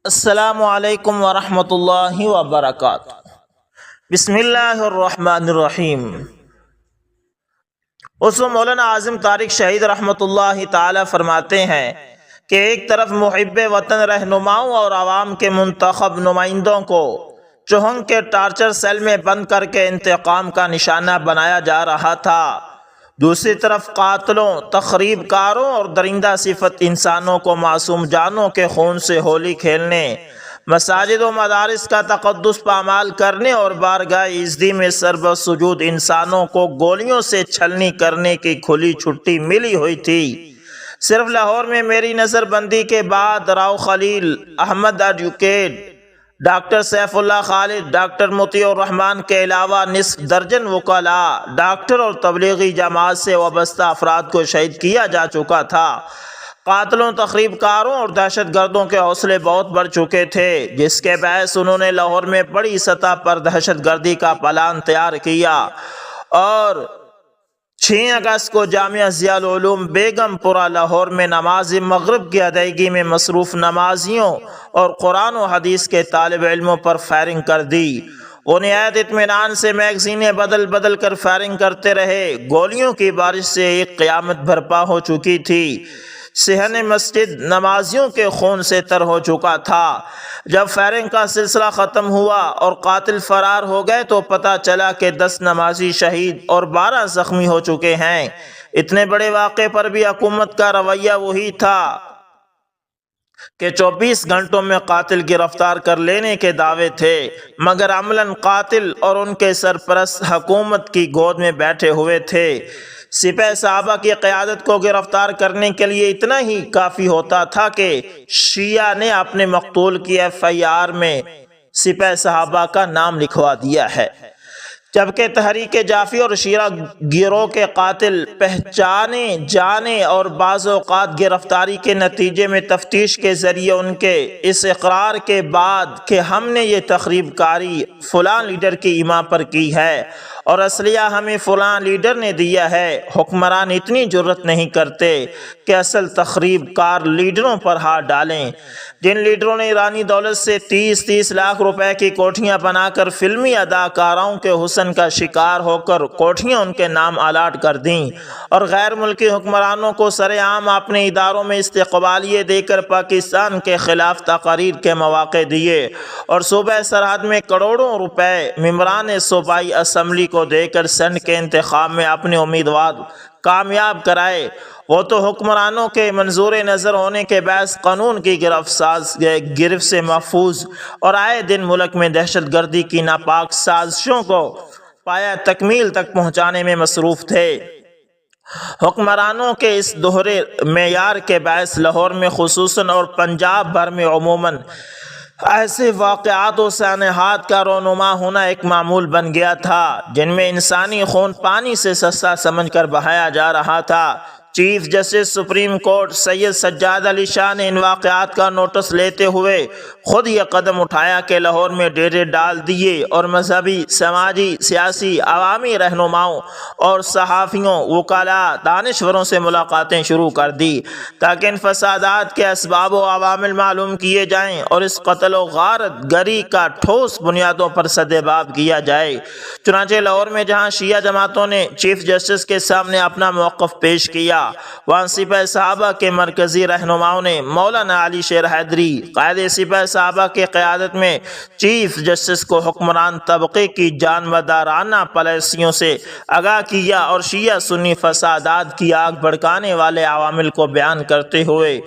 السلام علیکم ورحمۃ اللہ وبرکاتہ۔ بسم اللہ الرحمن الرحیم۔ مولانا اعظم طارق شہید رحمۃ اللہ تعالی فرماتے ہیں کہ ایک طرف محب وطن رہنماؤں اور عوام کے منتخب نمائندوں کو چوہنگ کے ٹارچر سیل میں بند کر کے انتقام کا نشانہ بنایا جا رہا تھا، دوسری طرف قاتلوں، تخریب کاروں اور درندہ صفت انسانوں کو معصوم جانوں کے خون سے ہولی کھیلنے، مساجد و مدارس کا تقدس پامال کرنے اور بارگاہ عزتی میں سربہ سجود انسانوں کو گولیوں سے چھلنی کرنے کی کھلی چھٹی ملی ہوئی تھی۔ صرف لاہور میں میری نظر بندی کے بعد راؤ خلیل، احمد ایڈوکیٹ، ڈاکٹر سیف اللہ خالد، ڈاکٹر مطیع الرحمان کے علاوہ نصف درجن وکلاء، ڈاکٹر اور تبلیغی جماعت سے وابستہ افراد کو شہید کیا جا چکا تھا۔ قاتلوں، تخریب کاروں اور دہشت گردوں کے حوصلے بہت بڑھ چکے تھے، جس کے باعث انہوں نے لاہور میں بڑی سطح پر دہشت گردی کا پلان تیار کیا اور 6 اگست کو جامعہ ضیاء العلوم بیگم پورہ لاہور میں نماز مغرب کی ادائیگی میں مصروف نمازیوں اور قرآن و حدیث کے طالب علموں پر فائرنگ کر دی۔ وہ نہایت اطمینان سے میگزینیں بدل بدل کر فائرنگ کرتے رہے۔ گولیوں کی بارش سے ایک قیامت برپا ہو چکی تھی۔ صحن مسجد نمازیوں کے خون سے تر ہو چکا تھا۔ جب فائرنگ کا سلسلہ ختم ہوا اور قاتل فرار ہو گئے تو پتہ چلا کہ 10 نمازی شہید اور 12 زخمی ہو چکے ہیں۔ اتنے بڑے واقعے پر بھی حکومت کا رویہ وہی تھا کہ 24 گھنٹوں میں قاتل گرفتار کر لینے کے دعوے تھے، مگر عملاً قاتل اور ان کے سرپرست حکومت کی گود میں بیٹھے ہوئے تھے۔ سپہ صحابہ کی قیادت کو گرفتار کرنے کے لیے اتنا ہی کافی ہوتا تھا کہ شیعہ نے اپنے مقتول کی FIR میں سپہ صحابہ کا نام لکھوا دیا ہے، جبکہ تحریک جعفری اور شیعہ گروہ کے قاتل پہچانے جانے اور بعض اوقات گرفتاری کے نتیجے میں تفتیش کے ذریعے ان کے اس اقرار کے بعد کہ ہم نے یہ تخریب کاری فلاں لیڈر کی ایما پر کی ہے اور اسلحہ ہمیں فلاں لیڈر نے دیا ہے، حکمران اتنی جرت نہیں کرتے کہ اصل تخریب کار لیڈروں پر ہاتھ ڈالیں۔ جن لیڈروں نے ایرانی دولت سے 30 لاکھ روپے کی کوٹھیاں بنا کر فلمی اداکاراؤں کے حسن کا شکار ہو کر کوٹھیاں ان کے نام الاٹ کر دیں اور غیر ملکی حکمرانوں کو سر عام اپنے اداروں میں استقبالیے دے کر پاکستان کے خلاف تقاریر کے مواقع دیے اور صوبہ سرحد میں کروڑوں روپے ممبران صوبائی اسمبلی کو دے کر سینٹ کے انتخاب میں اپنے امیدوار کامیاب کرائے، وہ تو حکمرانوں کے منظور نظر ہونے کے باعث قانون کی گرفت سے محفوظ اور آئے دن ملک میں دہشت گردی کی ناپاک سازشوں کو پایہ تکمیل تک پہنچانے میں مصروف تھے۔ حکمرانوں کے اس دوہرے معیار کے باعث لاہور میں خصوصاً اور پنجاب بھر میں عموماً ایسے واقعات و سانحات کا رونما ہونا ایک معمول بن گیا تھا جن میں انسانی خون پانی سے سستا سمجھ کر بہایا جا رہا تھا۔ چیف جسٹس سپریم کورٹ سید سجاد علی شاہ نے ان واقعات کا نوٹس لیتے ہوئے خود یہ قدم اٹھایا کہ لاہور میں ڈیرے ڈال دیے اور مذہبی، سماجی، سیاسی، عوامی رہنماؤں اور صحافیوں، وکلاء، دانشوروں سے ملاقاتیں شروع کر دی تاکہ ان فسادات کے اسباب و عوامل معلوم کیے جائیں اور اس قتل و غارت گری کا ٹھوس بنیادوں پر سدباب کیا جائے۔ چنانچہ لاہور میں جہاں شیعہ جماعتوں نے چیف جسٹس کے سامنے اپنا موقف پیش کیا، وہاں سپہ صحابہ کے مرکزی رہنماؤں نے مولانا علی شیر حیدری، قائد سپہ صحابہ کی قیادت میں چیف جسٹس کو حکمران طبقے کی جانبدارانہ پالیسیوں سے آگاہ کیا اور شیعہ سنی فسادات کی آگ بھڑکانے والے عوامل کو بیان کرتے ہوئے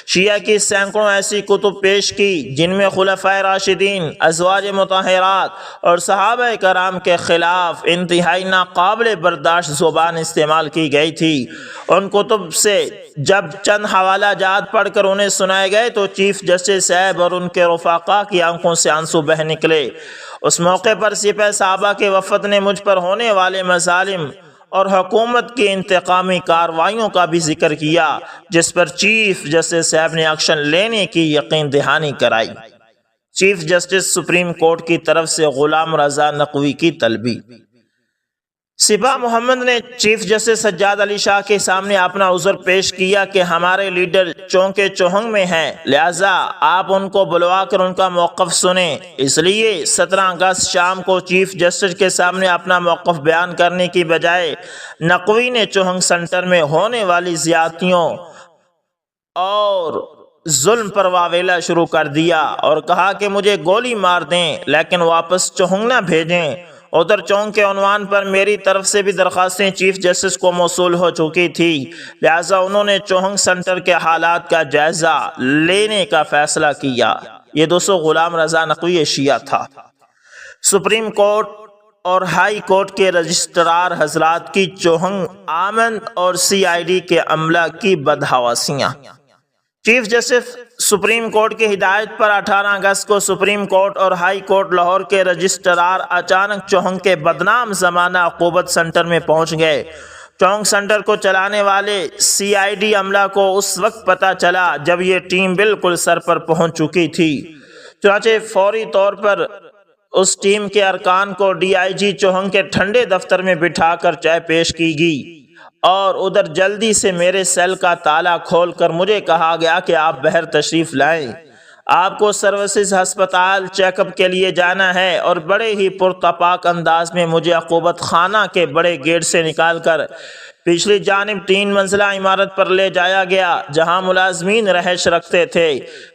شیعہ کی سینکڑوں ایسی کتب پیش کی جن میں خلفائے راشدین، ازواج مطہرات اور صحابہ کرام کے خلاف انتہائی ناقابل برداشت زبان استعمال کی گئی تھی۔ ان کتب سے جب چند حوالہ جات پڑھ کر انہیں سنائے گئے تو چیف جسٹس صاحب اور ان کے رفقا کی آنکھوں سے آنسو بہہ نکلے۔ اس موقع پر سپہ صحابہ کے وفد نے مجھ پر ہونے والے مظالم اور حکومت کی انتقامی کارروائیوں کا بھی ذکر کیا، جس پر چیف جسٹس صاحب نے ایکشن لینے کی یقین دہانی کرائی۔ چیف جسٹس سپریم کورٹ کی طرف سے غلام رضا نقوی کی طلبی۔ سپاہ محمد نے چیف جسٹس سجاد علی شاہ کے سامنے اپنا عذر پیش کیا کہ ہمارے لیڈر چونکے چوہنگ میں ہیں، لہٰذا آپ ان کو بلوا کر ان کا موقف سنیں۔ اس لیے 17 اگست شام کو چیف جسٹس کے سامنے اپنا موقف بیان کرنے کی بجائے نقوی نے چوہنگ سینٹر میں ہونے والی زیادتیوں اور ظلم پر واویلا شروع کر دیا اور کہا کہ مجھے گولی مار دیں لیکن واپس چوہنگ نہ بھیجیں۔ ادھر چونگ کے عنوان پر میری طرف سے بھی درخواستیں چیف جسٹس کو موصول ہو چکی تھی، لہٰذا انہوں نے چوہنگ سینٹر کے حالات کا جائزہ لینے کا فیصلہ کیا۔ یہ دوستو غلام رضا نقوی شیعہ تھا۔ سپریم کورٹ اور ہائی کورٹ کے رجسٹرار حضرات کی چوہنگ آمن اور CID کے عملہ کی بدحواسیاں۔ چیف جسٹس سپریم کورٹ کی ہدایت پر 18 اگست کو سپریم کورٹ اور ہائی کورٹ لاہور کے رجسٹرار اچانک چوہنگ کے بدنام زمانہ عقوبت سینٹر میں پہنچ گئے۔ چوہنگ سینٹر کو چلانے والے CID عملہ کو اس وقت پتہ چلا جب یہ ٹیم بالکل سر پر پہنچ چکی تھی، چنانچہ فوری طور پر اس ٹیم کے ارکان کو DIG چوہنگ کے ٹھنڈے دفتر میں بٹھا کر چائے پیش کی گئی اور ادھر جلدی سے میرے سیل کا تالا کھول کر مجھے کہا گیا کہ آپ باہر تشریف لائیں، آپ کو سروسز ہسپتال چیک اپ کے لیے جانا ہے، اور بڑے ہی پرتپاک انداز میں مجھے عقوبت خانہ کے بڑے گیٹ سے نکال کر پچھلی جانب 3 منزلہ عمارت پر لے جایا گیا جہاں ملازمین رہائش رکھتے تھے۔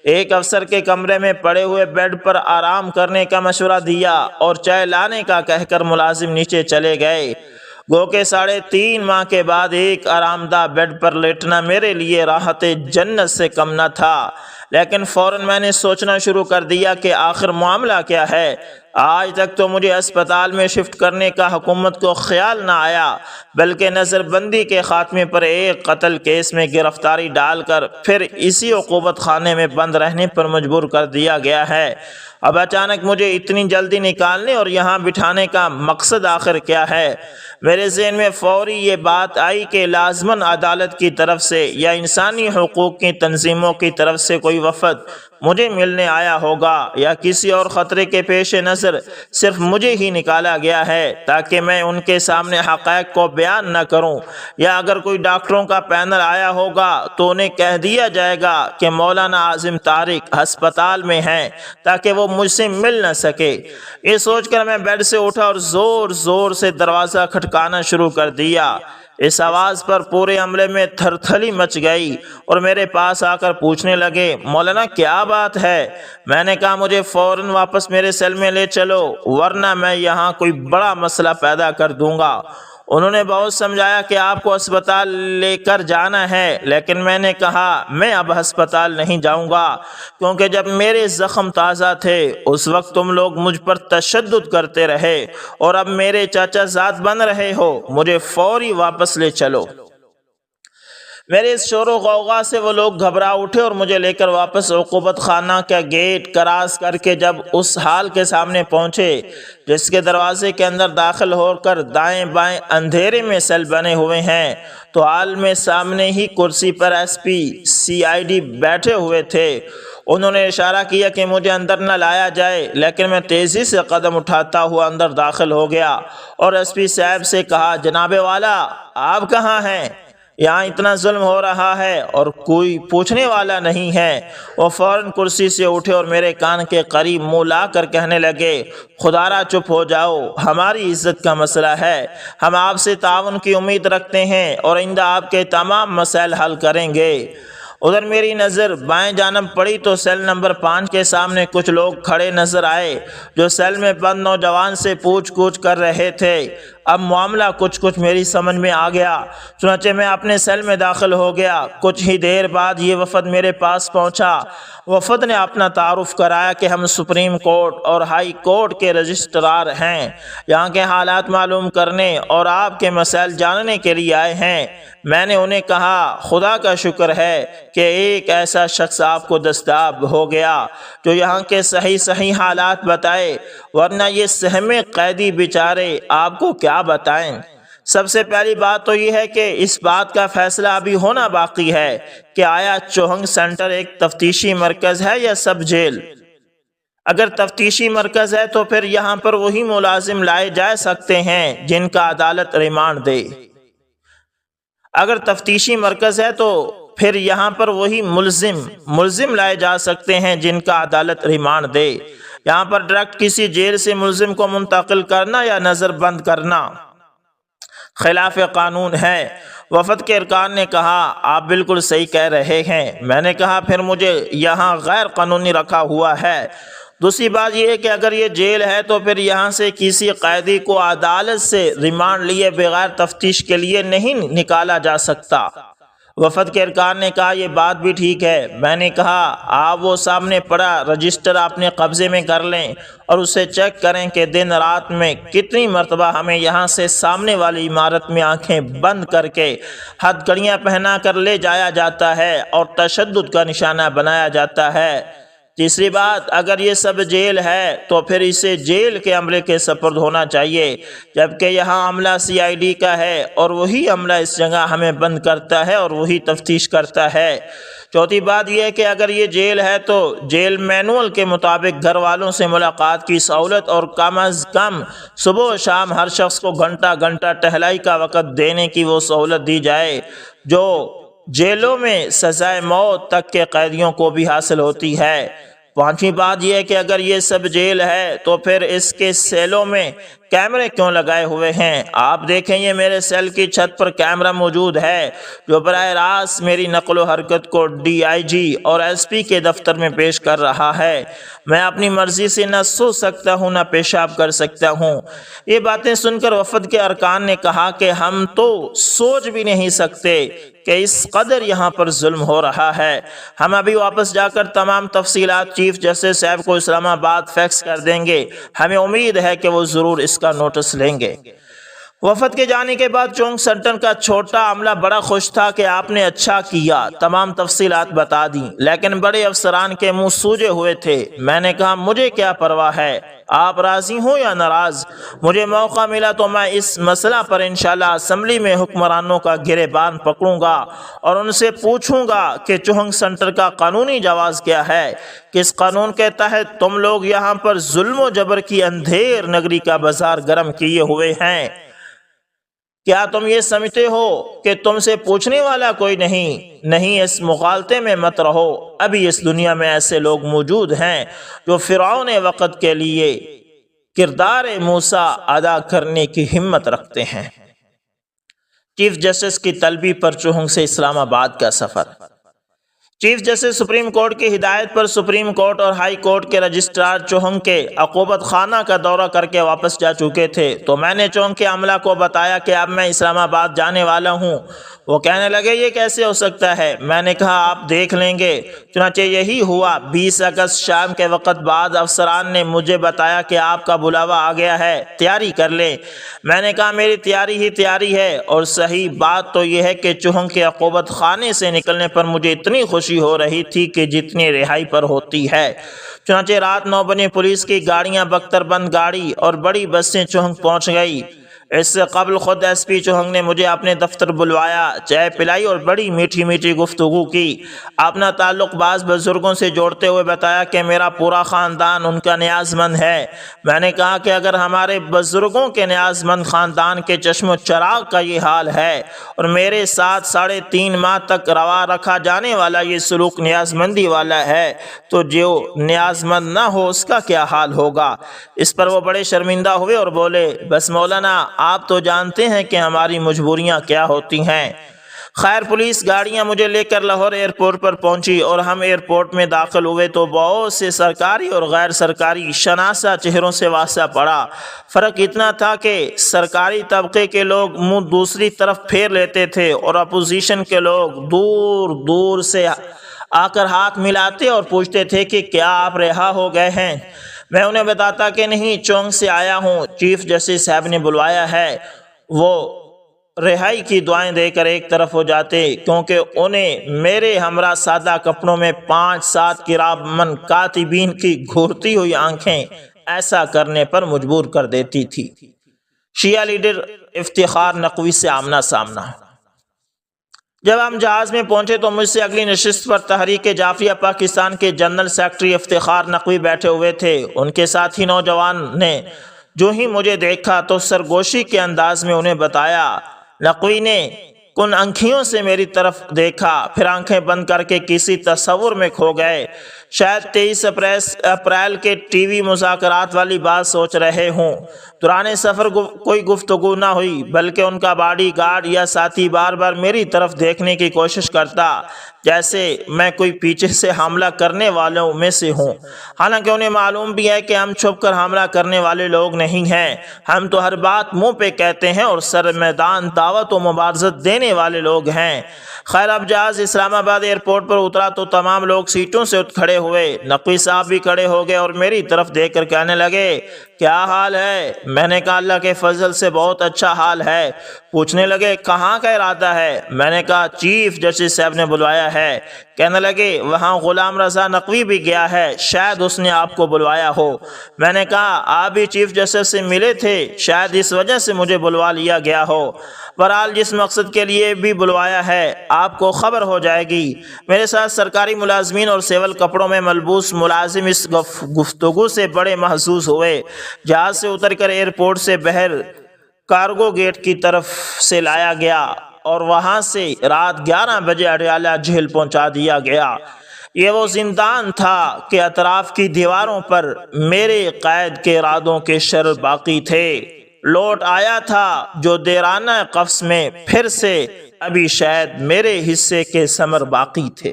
ایک افسر کے کمرے میں پڑے ہوئے بیڈ پر آرام کرنے کا مشورہ دیا اور چائے لانے کا کہہ کر ملازم نیچے چلے گئے۔ گو کہ 3.5 ماہ کے بعد ایک آرام دہ بیڈ پر لیٹنا میرے لیے راحت جنت سے کم نہ تھا، لیکن فوراً میں نے سوچنا شروع کر دیا کہ آخر معاملہ کیا ہے۔ آج تک تو مجھے اسپتال میں شفٹ کرنے کا حکومت کو خیال نہ آیا، بلکہ نظر بندی کے خاتمے پر ایک قتل کیس میں گرفتاری ڈال کر پھر اسی عقوبت خانے میں بند رہنے پر مجبور کر دیا گیا ہے۔ اب اچانک مجھے اتنی جلدی نکالنے اور یہاں بٹھانے کا مقصد آخر کیا ہے؟ میرے ذہن میں فوری یہ بات آئی کہ لازماً عدالت کی طرف سے یا انسانی حقوق کی تنظیموں کی طرف سے کوئی وفد مجھے ملنے آیا ہوگا، یا کسی اور خطرے کے پیش نظر صرف مجھے ہی نکالا گیا ہے تاکہ میں ان کے سامنے حقائق کو بیان نہ کروں، یا اگر کوئی ڈاکٹروں کا پینل آیا ہوگا تو انہیں کہہ دیا جائے گا کہ مولانا اعظم طارق ہسپتال میں ہیں تاکہ وہ مجھ سے مل نہ سکے۔ یہ سوچ کر میں بیڈ سے اٹھا اور زور زور سے دروازہ کھٹکانا شروع کر دیا۔ اس آواز پر پورے عملے میں تھرتھلی مچ گئی اور میرے پاس آ کر پوچھنے لگے، مولانا کیا بات ہے؟ میں نے کہا مجھے فوراً واپس میرے سیل میں لے چلو ورنہ میں یہاں کوئی بڑا مسئلہ پیدا کر دوں گا۔ انہوں نے بہت سمجھایا کہ آپ کو ہسپتال لے کر جانا ہے، لیکن میں نے کہا میں اب ہسپتال نہیں جاؤں گا، کیونکہ جب میرے زخم تازہ تھے اس وقت تم لوگ مجھ پر تشدد کرتے رہے اور اب میرے چاچا زاد بن رہے ہو، مجھے فوری واپس لے چلو۔ میرے اس شور و غوغا سے وہ لوگ گھبرا اٹھے اور مجھے لے کر واپس عقوبت خانہ کا گیٹ کراس کر کے جب اس ہال کے سامنے پہنچے جس کے دروازے کے اندر داخل ہو کر دائیں بائیں اندھیرے میں سیل بنے ہوئے ہیں، تو ہال میں سامنے ہی کرسی پر SP CID بیٹھے ہوئے تھے۔ انہوں نے اشارہ کیا کہ مجھے اندر نہ لایا جائے، لیکن میں تیزی سے قدم اٹھاتا ہوا اندر داخل ہو گیا اور SP صاحب سے کہا، جناب والا آپ کہاں ہیں؟ یہاں اتنا ظلم ہو رہا ہے اور کوئی پوچھنے والا نہیں ہے۔ وہ فوراً کرسی سے اٹھے اور میرے کان کے قریب منہ لا کر کہنے لگے، خدارا چپ ہو جاؤ، ہماری عزت کا مسئلہ ہے، ہم آپ سے تعاون کی امید رکھتے ہیں اور آئندہ آپ کے تمام مسائل حل کریں گے۔ ادھر میری نظر بائیں جانب پڑی تو سیل نمبر 5 کے سامنے کچھ لوگ کھڑے نظر آئے جو سیل میں بند نوجوان سے پوچھ گچھ کر رہے تھے۔ اب معاملہ کچھ میری سمجھ میں آ گیا، چنانچہ میں اپنے سیل میں داخل ہو گیا۔ کچھ ہی دیر بعد یہ وفد میرے پاس پہنچا۔ وفد نے اپنا تعارف کرایا کہ ہم سپریم کورٹ اور ہائی کورٹ کے رجسٹرار ہیں، یہاں کے حالات معلوم کرنے اور آپ کے مسائل جاننے کے لیے آئے ہیں۔ میں نے انہیں کہا، خدا کا شکر ہے کہ ایک ایسا شخص آپ کو دستیاب ہو گیا جو یہاں کے صحیح حالات بتائے، ورنہ یہ سہمے قیدی بیچارے آپ کو کیا بتائیں۔ سب سے پہلی بات تو یہ ہے کہ اس بات کا فیصلہ ابھی ہونا باقی ہے کہ آیا چوہنگ سینٹر ایک تفتیشی مرکز ہے یا سب جیل۔ اگر تفتیشی مرکز ہے تو پھر یہاں پر وہی ملازم لائے جا سکتے ہیں جن کا عدالت ریمانڈ دے۔ اگر تفتیشی مرکز ہے تو پھر یہاں پر وہی ملزم لائے جا سکتے ہیں جن کا عدالت ریمانڈ دے۔ یہاں پر ڈائریکٹ کسی جیل سے ملزم کو منتقل کرنا یا نظر بند کرنا خلاف قانون ہے۔ وفد کے ارکان نے کہا آپ بالکل صحیح کہہ رہے ہیں۔ میں نے کہا پھر مجھے یہاں غیر قانونی رکھا ہوا ہے۔ دوسری بات یہ ہے کہ اگر یہ جیل ہے تو پھر یہاں سے کسی قیدی کو عدالت سے ریمانڈ لیے بغیر تفتیش کے لیے نہیں نکالا جا سکتا۔ وفد کے ارکان نے کہا یہ بات بھی ٹھیک ہے۔ میں نے کہا آپ وہ سامنے پڑا رجسٹر اپنے قبضے میں کر لیں اور اسے چیک کریں کہ دن رات میں کتنی مرتبہ ہمیں یہاں سے سامنے والی عمارت میں آنکھیں بند کر کے ہتھ کڑیاں پہنا کر لے جایا جاتا ہے اور تشدد کا نشانہ بنایا جاتا ہے۔ تیسری بات، اگر یہ سب جیل ہے تو پھر اسے جیل کے عملے کے سپرد ہونا چاہیے، جبکہ یہاں عملہ CID کا ہے اور وہی عملہ اس جگہ ہمیں بند کرتا ہے اور وہی تفتیش کرتا ہے۔ چوتھی بات یہ ہے کہ اگر یہ جیل ہے تو جیل مینول کے مطابق گھر والوں سے ملاقات کی سہولت اور کم از کم صبح و شام ہر شخص کو گھنٹہ گھنٹہ ٹہلائی کا وقت دینے کی وہ سہولت دی جائے جو جیلوں میں سزائے موت تک کے قیدیوں کو بھی حاصل ہوتی ہے۔ پانچویں بات یہ ہے کہ اگر یہ سب جیل ہے تو پھر اس کے سیلوں میں کیمرے کیوں لگائے ہوئے ہیں؟ آپ دیکھیں یہ میرے سیل کی چھت پر کیمرہ موجود ہے جو براہ راست میری نقل و حرکت کو DIG اور SP کے دفتر میں پیش کر رہا ہے۔ میں اپنی مرضی سے نہ سو سکتا ہوں نہ پیشاب کر سکتا ہوں۔ یہ باتیں سن کر وفد کے ارکان نے کہا کہ ہم تو سوچ بھی نہیں سکتے کہ اس قدر یہاں پر ظلم ہو رہا ہے۔ ہم ابھی واپس جا کر تمام تفصیلات چیف جسٹس صاحب کو اسلام آباد فیکس کر دیں گے۔ ہمیں امید ہے کہ وہ ضرور اس کا نوٹس لیں گے۔ وفد کے جانے کے بعد چونگ سنٹر کا چھوٹا عملہ بڑا خوش تھا کہ آپ نے اچھا کیا، تمام تفصیلات بتا دیں، لیکن بڑے افسران کے منہ سوجے ہوئے تھے۔ میں نے کہا مجھے کیا پرواہ ہے، آپ راضی ہوں یا ناراض، مجھے موقع ملا تو میں اس مسئلہ پر انشاءاللہ اسمبلی میں حکمرانوں کا گریبان پکڑوں گا اور ان سے پوچھوں گا کہ چونگ سنٹر کا قانونی جواز کیا ہے، کس قانون کے تحت تم لوگ یہاں پر ظلم و جبر کی اندھیر نگری کا بازار گرم کیے ہوئے ہیں۔ کیا تم یہ سمجھتے ہو کہ تم سے پوچھنے والا کوئی نہیں؟ اس مغالطے میں مت رہو۔ ابھی اس دنیا میں ایسے لوگ موجود ہیں جو فرعون وقت کے لیے کردار موسیٰ ادا کرنے کی ہمت رکھتے ہیں۔ چیف جسٹس کی طلبی پر چوہنگ سے اسلام آباد کا سفر۔ چیف جسٹس سپریم کورٹ کی ہدایت پر سپریم کورٹ اور ہائی کورٹ کے رجسٹرار چوہنگ کے عقوبت خانہ کا دورہ کر کے واپس جا چکے تھے تو میں نے چوہنگ کے عملہ کو بتایا کہ اب میں اسلام آباد جانے والا ہوں۔ وہ کہنے لگے یہ کیسے ہو سکتا ہے؟ میں نے کہا آپ دیکھ لیں گے۔ چنانچہ یہی ہوا۔ 20 اگست شام کے وقت بعد افسران نے مجھے بتایا کہ آپ کا بلاوا آ گیا ہے، تیاری کر لیں۔ میں نے کہا میری تیاری ہے، اور صحیح بات تو یہ ہے کہ چوہنگ کے عقوبت خانے سے نکلنے پر مجھے اتنی خوشی ہو رہی تھی کہ جتنی رہائی پر ہوتی ہے۔ چنانچہ رات 9 بجے پولیس کی گاڑیاں بختر بند گاڑی اور بڑی بسیں چوہنگ پہنچ گئی۔ اس سے قبل خود SP چوہنگ نے مجھے اپنے دفتر بلوایا، چائے پلائی اور بڑی میٹھی میٹھی گفتگو کی۔ اپنا تعلق بعض بزرگوں سے جوڑتے ہوئے بتایا کہ میرا پورا خاندان ان کا نیاز مند ہے۔ میں نے کہا کہ اگر ہمارے بزرگوں کے نیاز مند خاندان کے چشم و چراغ کا یہ حال ہے اور میرے ساتھ 3.5 ماہ تک روا رکھا جانے والا یہ سلوک نیاز مندی والا ہے تو جو نیاز مند نہ ہو اس کا کیا حال ہوگا؟ اس پر وہ بڑے شرمندہ ہوئے اور بولے بس مولانا آپ تو جانتے ہیں کہ ہماری مجبوریاں کیا ہوتی ہیں۔ خیر پولیس گاڑیاں مجھے لے کر لاہور ایئرپورٹ پر پہنچی اور ہم ایئرپورٹ میں داخل ہوئے تو بہت سے سرکاری اور غیر سرکاری شناسا چہروں سے واسطہ پڑا۔ فرق اتنا تھا کہ سرکاری طبقے کے لوگ منہ دوسری طرف پھیر لیتے تھے اور اپوزیشن کے لوگ دور دور سے آ کر ہاتھ ملاتے اور پوچھتے تھے کہ کیا آپ رہا ہو گئے ہیں؟ میں انہیں بتاتا کہ نہیں، چونگ سے آیا ہوں، چیف جسٹس صاحب نے بلوایا ہے۔ وہ رہائی کی دعائیں دے کر ایک طرف ہو جاتے کیونکہ انہیں میرے ہمراہ سادہ کپڑوں میں 5-7 کرامن کاتبین کی گھورتی ہوئی آنکھیں ایسا کرنے پر مجبور کر دیتی تھی۔ شیعہ لیڈر افتخار نقوی سے آمنا سامنا۔ جب ہم جہاز میں پہنچے تو مجھ سے اگلی نشست پر تحریک جعفریہ پاکستان کے جنرل سیکرٹری افتخار نقوی بیٹھے ہوئے تھے۔ ان کے ساتھی نوجوان نے جو ہی مجھے دیکھا تو سرگوشی کے انداز میں انہیں بتایا۔ نقوی نے کن آنکھیوں سے میری طرف دیکھا، پھر آنکھیں بند کر کے کسی تصور میں کھو گئے۔ شاید 23 اپریل کے ٹی وی مذاکرات والی بات سوچ رہے ہوں۔ دوران سفر کوئی گفتگو نہ ہوئی، بلکہ ان کا باڈی گارڈ یا ساتھی بار بار میری طرف دیکھنے کی کوشش کرتا جیسے میں کوئی پیچھے سے حملہ کرنے والوں میں سے ہوں۔ حالانکہ انہیں معلوم بھی ہے کہ ہم چھپ کر حملہ کرنے والے لوگ نہیں ہیں، ہم تو ہر بات منہ پہ کہتے ہیں اور سر میدان دعوت و مبارزت دینے والے لوگ ہیں۔ خیر، اب جہاز اسلام آباد ایئرپورٹ پر اترا تو تمام لوگ سیٹوں سے اٹھ کھڑے ہوئے۔ نقوی صاحب بھی کھڑے ہو گئے اور میری طرف دیکھ کر کہنے لگے، کیا حال ہے؟ میں نے کہا، اللہ کے فضل سے بہت اچھا حال ہے۔ پوچھنے لگے، کہاں کا ارادہ ہے؟ میں نے کہا، چیف جسٹس صاحب نے بلوایا ہے۔ کہنے لگے، وہاں غلام رضا نقوی بھی گیا ہے، شاید اس نے آپ کو بلوایا ہو۔ میں نے کہا، آپ بھی چیف جسٹس سے ملے تھے، شاید اس وجہ سے مجھے بلوا لیا گیا ہو۔ بہرحال جس مقصد کے لیے بھی بلوایا ہے آپ کو خبر ہو جائے گی۔ میرے ساتھ سرکاری ملازمین اور سیول کپڑوں میں ملبوس ملازم اس گفتگو سے بڑے محظوظ ہوئے۔ جہاز سے اتر کر ایئرپورٹ سے باہر کارگو گیٹ کی طرف سے لایا گیا اور وہاں سے رات 11 بجے اڈیالہ جیل پہنچا دیا گیا۔ یہ وہ زندان تھا کہ اطراف کی دیواروں پر میرے قید کے ارادوں کے شر باقی تھے۔ لوٹ آیا تھا جو دیرانہ قفس میں پھر سے ابھی شاید میرے حصے کے ثمر باقی تھے۔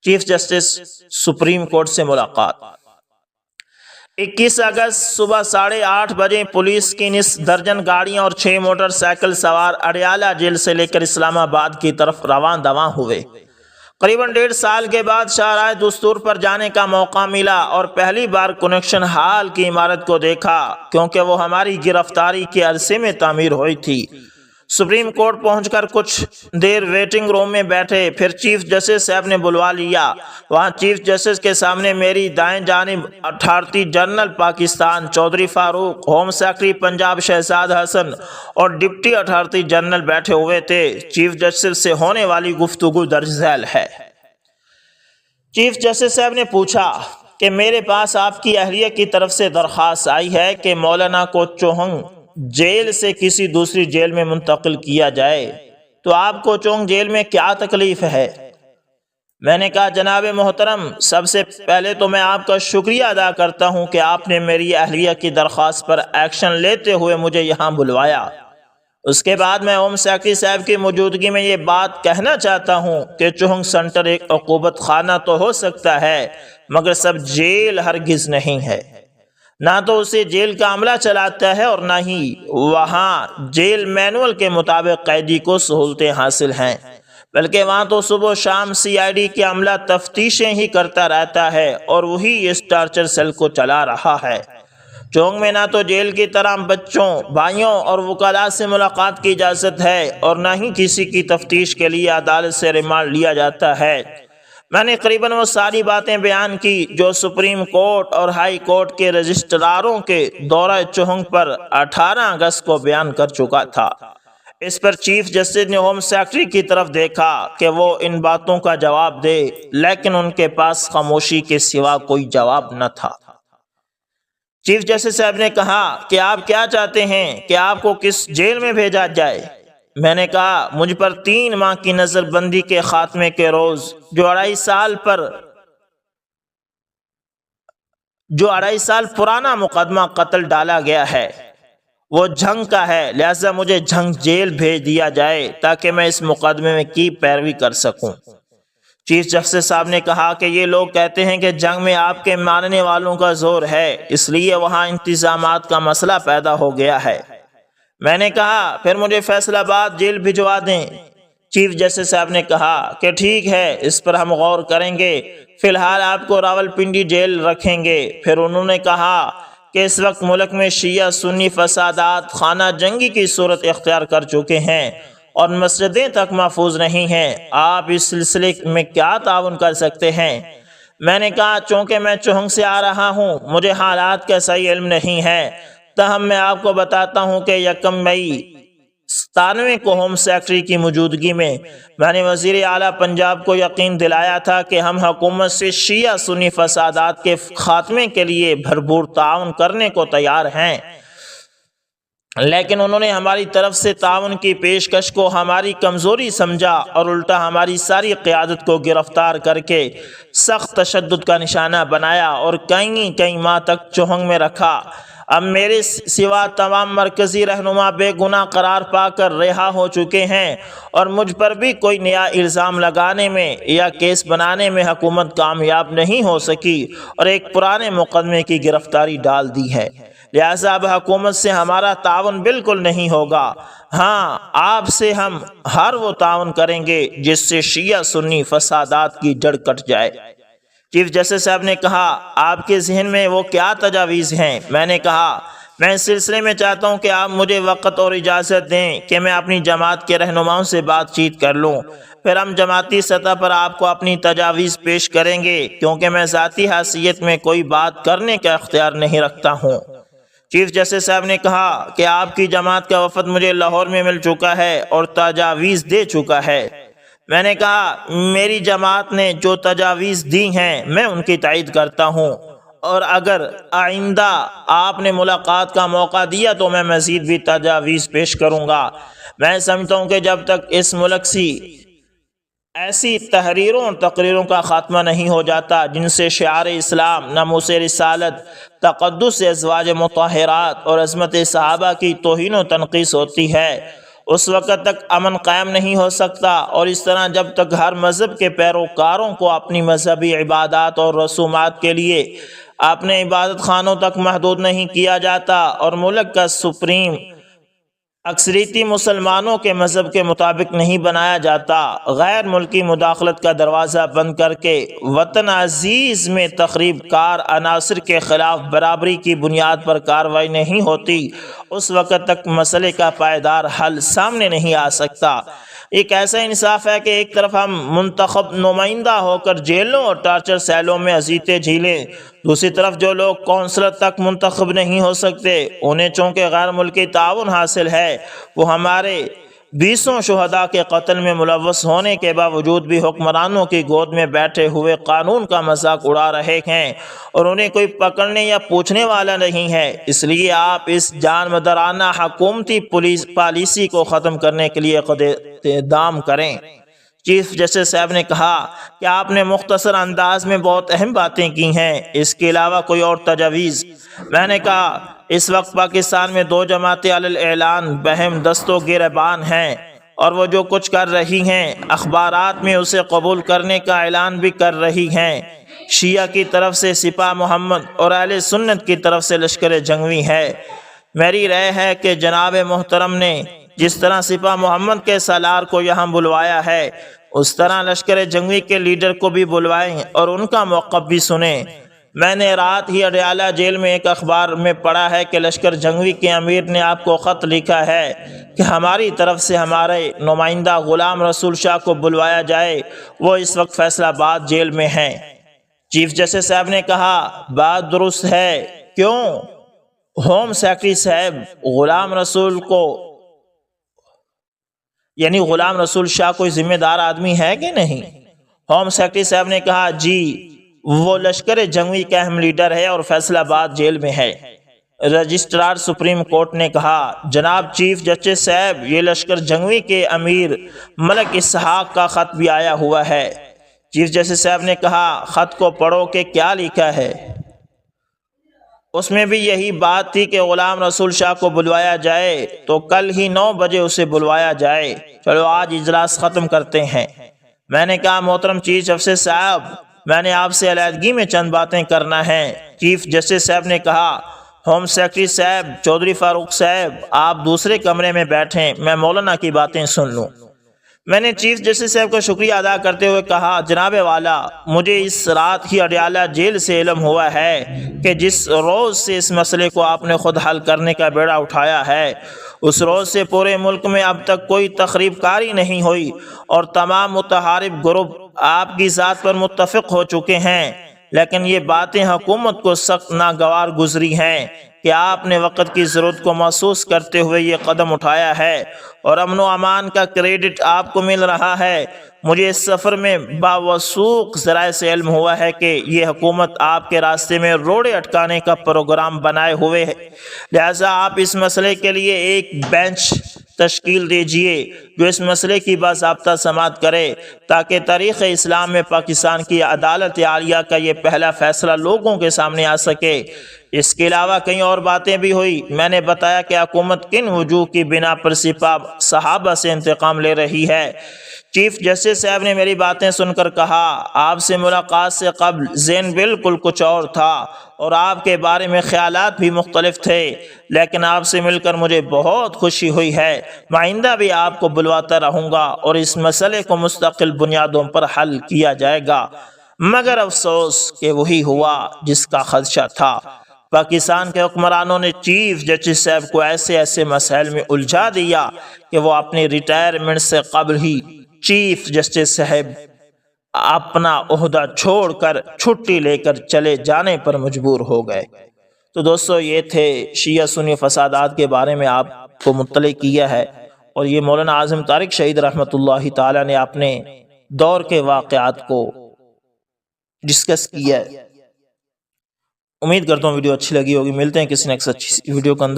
چیف جسٹس سپریم کورٹ سے ملاقات۔ 21 اگست صبح 8:30 بجے پولیس کی نصف درجن گاڑیاں اور 6 موٹر سائیکل سوار اڈیالہ جیل سے لے کر اسلام آباد کی طرف رواں دواں ہوئے۔ قریباً 1.5 سال کے بعد شاہراہ دستور پر جانے کا موقع ملا اور پہلی بار کنکشن ہال کی عمارت کو دیکھا، کیونکہ وہ ہماری گرفتاری کے عرصے میں تعمیر ہوئی تھی۔ سپریم کورٹ پہنچ کر کچھ دیر ویٹنگ روم میں بیٹھے، پھر چیف جسٹس صاحب نے بلوا لیا۔ وہاں چیف جسٹس کے سامنے میری دائیں جانب اتھارٹی جنرل پاکستان چودھری فاروق، ہوم سیکرٹری پنجاب شہزاد حسن اور ڈپٹی اتھارٹی جنرل بیٹھے ہوئے تھے۔ چیف جسٹس سے ہونے والی گفتگو درج ذیل ہے۔ چیف جسٹس صاحب نے پوچھا کہ میرے پاس آپ کی اہلیہ کی طرف سے درخواست آئی ہے کہ مولانا کو چوہنگ جیل سے کسی دوسری جیل میں منتقل کیا جائے، تو آپ کو چوہنگ جیل میں کیا تکلیف ہے؟ میں نے کہا، جناب محترم، سب سے پہلے تو میں آپ کا شکریہ ادا کرتا ہوں کہ آپ نے میری اہلیہ کی درخواست پر ایکشن لیتے ہوئے مجھے یہاں بلوایا۔ اس کے بعد میں ہوم سیکرٹری صاحب کی موجودگی میں یہ بات کہنا چاہتا ہوں کہ چوہنگ سینٹر ایک عقوبت خانہ تو ہو سکتا ہے، مگر سب جیل ہرگز نہیں ہے۔ نہ تو اسے جیل کا عملہ چلاتا ہے اور نہ ہی وہاں جیل مینول کے مطابق قیدی کو سہولتیں حاصل ہیں، بلکہ وہاں تو صبح و شام CID کے عملہ تفتیشیں ہی کرتا رہتا ہے اور وہی اس ٹارچر سیل کو چلا رہا ہے۔ چوہنگ میں نہ تو جیل کی طرح بچوں، بھائیوں اور وکلاء سے ملاقات کی اجازت ہے اور نہ ہی کسی کی تفتیش کے لیے عدالت سے ریمانڈ لیا جاتا ہے۔ میں نے قریباً وہ ساری باتیں بیان کی جو سپریم کورٹ اور ہائی کورٹ کے رجسٹراروں کے دورہ چوہنگ پر 18 اگست کو بیان کر چکا تھا۔ اس پر چیف جسٹس نے ہوم سیکرٹری کی طرف دیکھا کہ وہ ان باتوں کا جواب دے، لیکن ان کے پاس خاموشی کے سوا کوئی جواب نہ تھا۔ چیف جسٹس صاحب نے کہا کہ آپ کیا چاہتے ہیں کہ آپ کو کس جیل میں بھیجا جائے؟ میں نے کہا، مجھ پر 3 ماہ کی نظر بندی کے خاتمے کے روز جو 2.5 سال پرانا مقدمہ قتل ڈالا گیا ہے وہ جھنگ کا ہے، لہذا مجھے جھنگ جیل بھیج دیا جائے تاکہ میں اس مقدمے میں کی پیروی کر سکوں۔ چیف جسٹس صاحب نے کہا کہ یہ لوگ کہتے ہیں کہ جنگ میں آپ کے ماننے والوں کا زور ہے، اس لیے وہاں انتظامات کا مسئلہ پیدا ہو گیا ہے۔ میں نے کہا، پھر مجھے فیصل آباد جیل بھجوا دیں۔ چیف جسٹس صاحب نے کہا کہ ٹھیک ہے، اس پر ہم غور کریں گے، فی الحال آپ کو راولپنڈی جیل رکھیں گے۔ پھر انہوں نے کہا کہ اس وقت ملک میں شیعہ سنی فسادات خانہ جنگی کی صورت اختیار کر چکے ہیں اور مسجدیں تک محفوظ نہیں ہیں، آپ اس سلسلے میں کیا تعاون کر سکتے ہیں؟ میں نے کہا، چونکہ میں چوہنگ سے آ رہا ہوں، مجھے حالات کا صحیح علم نہیں ہے، تاہم میں آپ کو بتاتا ہوں کہ 1 مئی 97 کو ہوم سیکرٹری کی موجودگی میں میں نے وزیر اعلیٰ پنجاب کو یقین دلایا تھا کہ ہم حکومت سے شیعہ سنی فسادات کے خاتمے کے لیے بھرپور تعاون کرنے کو تیار ہیں، لیکن انہوں نے ہماری طرف سے تعاون کی پیشکش کو ہماری کمزوری سمجھا اور الٹا ہماری ساری قیادت کو گرفتار کر کے سخت تشدد کا نشانہ بنایا اور کئی ماہ تک چوہنگ میں رکھا۔ اب میرے سوا تمام مرکزی رہنما بے گناہ قرار پا کر رہا ہو چکے ہیں اور مجھ پر بھی کوئی نیا الزام لگانے میں یا کیس بنانے میں حکومت کامیاب نہیں ہو سکی اور ایک پرانے مقدمے کی گرفتاری ڈال دی ہے، لہٰذا اب حکومت سے ہمارا تعاون بالکل نہیں ہوگا۔ ہاں، آپ سے ہم ہر وہ تعاون کریں گے جس سے شیعہ سنی فسادات کی جڑ کٹ جائے۔ چیف جسٹس صاحب نے کہا، آپ کے ذہن میں وہ کیا تجاویز ہیں؟ میں نے کہا، میں اس سلسلے میں چاہتا ہوں کہ آپ مجھے وقت اور اجازت دیں کہ میں اپنی جماعت کے رہنماؤں سے بات چیت کر لوں، پھر ہم جماعتی سطح پر آپ کو اپنی تجاویز پیش کریں گے، کیونکہ میں ذاتی حیثیت میں کوئی بات کرنے کا اختیار نہیں رکھتا ہوں۔ چیف جسٹس صاحب نے کہا کہ آپ کی جماعت کا وفد مجھے لاہور میں مل چکا ہے اور تجاویز دے چکا ہے۔ میں نے کہا، میری جماعت نے جو تجاویز دی ہیں میں ان کی تائید کرتا ہوں، اور اگر آئندہ آپ نے ملاقات کا موقع دیا تو میں مزید بھی تجاویز پیش کروں گا۔ میں سمجھتا ہوں کہ جب تک اس ملک سی ایسی تحریروں اور تقریروں کا خاتمہ نہیں ہو جاتا جن سے شعار اسلام، ناموس رسالت، تقدس ازواج مطہرات اور عظمت صحابہ کی توہین و تنقیص ہوتی ہے، اس وقت تک امن قائم نہیں ہو سکتا۔ اور اس طرح جب تک ہر مذہب کے پیروکاروں کو اپنی مذہبی عبادات اور رسومات کے لیے اپنے عبادت خانوں تک محدود نہیں کیا جاتا اور ملک کا سپریم اکثریتی مسلمانوں کے مذہب کے مطابق نہیں بنایا جاتا، غیر ملکی مداخلت کا دروازہ بند کر کے وطن عزیز میں تخریب کار عناصر کے خلاف برابری کی بنیاد پر کارروائی نہیں ہوتی، اس وقت تک مسئلے کا پائیدار حل سامنے نہیں آ سکتا۔ ایک ایسا انصاف ہے کہ ایک طرف ہم منتخب نمائندہ ہو کر جیلوں اور ٹارچر سیلوں میں اذیتیں جھیلیں، دوسری طرف جو لوگ کونسلر تک منتخب نہیں ہو سکتے انہیں چونکہ غیر ملکی تعاون حاصل ہے، وہ ہمارے 20 شہداء کے قتل میں ملوث ہونے کے باوجود بھی حکمرانوں کی گود میں بیٹھے ہوئے قانون کا مذاق اڑا رہے ہیں اور انہیں کوئی پکڑنے یا پوچھنے والا نہیں ہے۔ اس لیے آپ اس جانمدارانہ حکومتی پالیسی کو ختم کرنے کے لیے اقدام کریں۔ چیف جسٹس صاحب نے کہا کہ آپ نے مختصر انداز میں بہت اہم باتیں کی ہیں، اس کے علاوہ کوئی اور تجاویز؟ میں نے کہا، اس وقت پاکستان میں 2 جماعتیں علی الاعلان بہم دست و گریبان ہیں اور وہ جو کچھ کر رہی ہیں اخبارات میں اسے قبول کرنے کا اعلان بھی کر رہی ہیں۔ شیعہ کی طرف سے سپاہ محمد اور اہل سنت کی طرف سے لشکر جنگوی ہے۔ میری رائے ہے کہ جناب محترم نے جس طرح سپاہ محمد کے سالار کو یہاں بلوایا ہے اس طرح لشکر جنگوی کے لیڈر کو بھی بلوائیں اور ان کا موقف بھی سنیں۔ میں نے رات ہی اڈیالہ جیل میں ایک اخبار میں پڑھا ہے کہ لشکر جنگوی کے امیر نے آپ کو خط لکھا ہے کہ ہماری طرف سے ہمارے نمائندہ غلام رسول شاہ کو بلوایا جائے، وہ اس وقت فیصل آباد جیل میں ہیں۔ چیف جسٹس صاحب نے کہا، بات درست ہے، کیوں؟ ہوم سیکرٹری صاحب غلام رسول کو یعنی غلام رسول شاہ کوئی ذمہ دار آدمی ہے کہ نہیں؟ ہوم سیکرٹری صاحب نے کہا، جی وہ لشکر جنگوی کا اہم لیڈر ہے اور فیصل آباد جیل میں ہے۔ رجسٹرار سپریم کورٹ نے کہا، جناب چیف جسٹس صاحب، یہ لشکر جنگوی کے امیر ملک اسحاق کا خط بھی آیا ہوا ہے۔ چیف جسٹس صاحب نے کہا، خط کو پڑھو کہ کیا لکھا ہے۔ اس میں بھی یہی بات تھی کہ غلام رسول شاہ کو بلوایا جائے تو کل ہی 9 بجے اسے بلوایا جائے۔ چلو آج اجلاس ختم کرتے ہیں۔ میں نے کہا، محترم چیف جسٹس صاحب، میں نے آپ سے علیحدگی میں چند باتیں کرنا ہے۔ چیف جسٹس صاحب نے کہا، ہوم سیکرٹری صاحب چودھری فاروق صاحب، آپ دوسرے کمرے میں بیٹھیں، میں مولانا کی باتیں سن لوں۔ میں نے چیف جسٹس صاحب کا شکریہ ادا کرتے ہوئے کہا، جناب والا، مجھے اس رات ہی اڈیالہ جیل سے علم ہوا ہے کہ جس روز سے اس مسئلے کو آپ نے خود حل کرنے کا بیڑا اٹھایا ہے اس روز سے پورے ملک میں اب تک کوئی تخریب کاری نہیں ہوئی اور تمام متحارب گروپ آپ کی ذات پر متفق ہو چکے ہیں، لیکن یہ باتیں حکومت کو سخت ناگوار گزری ہیں۔ کہ آپ نے وقت کی ضرورت کو محسوس کرتے ہوئے یہ قدم اٹھایا ہے اور امن و امان کا کریڈٹ آپ کو مل رہا ہے۔ مجھے اس سفر میں باوثوق ذرائع سے علم ہوا ہے کہ یہ حکومت آپ کے راستے میں روڑے اٹکانے کا پروگرام بنائے ہوئے ہے، لہٰذا آپ اس مسئلے کے لیے ایک بینچ تشکیل دیجئے جو اس مسئلے کی باضابطہ سماعت کرے تاکہ تاریخ اسلام میں پاکستان کی عدالت عالیہ کا یہ پہلا فیصلہ لوگوں کے سامنے آ سکے۔ اس کے علاوہ کئی اور باتیں بھی ہوئی۔ میں نے بتایا کہ حکومت کن وجوہ کی بنا پر سپاہ صحابہ سے انتقام لے رہی ہے۔ چیف جسٹس صاحب نے میری باتیں سن کر کہا، آپ سے ملاقات سے قبل ذہن بالکل کچھ اور تھا اور آپ کے بارے میں خیالات بھی مختلف تھے، لیکن آپ سے مل کر مجھے بہت خوشی ہوئی ہے۔ میں آئندہ بھی آپ کو بلواتا رہوں گا اور اس مسئلے کو مستقل بنیادوں پر حل کیا جائے گا، مگر افسوس کہ وہی ہوا جس کا خدشہ تھا۔ پاکستان کے حکمرانوں نے چیف جسٹس صاحب کو ایسے مسائل میں الجھا دیا کہ وہ اپنی ریٹائرمنٹ سے قبل ہی چیف جسٹس صاحب اپنا عہدہ چھوڑ کر چھٹی لے کر چلے جانے پر مجبور ہو گئے۔ تو دوستو، یہ تھے شیعہ سنی فسادات کے بارے میں آپ کو مطلع کیا ہے، اور یہ مولانا اعظم طارق شہید رحمۃ اللہ تعالی نے اپنے دور کے واقعات کو ڈسکس کیا ہے۔ امید کرتا ہوں ویڈیو اچھی لگی ہوگی۔ ملتے ہیں کسی نیکسٹ اچھی ویڈیو کے اندر۔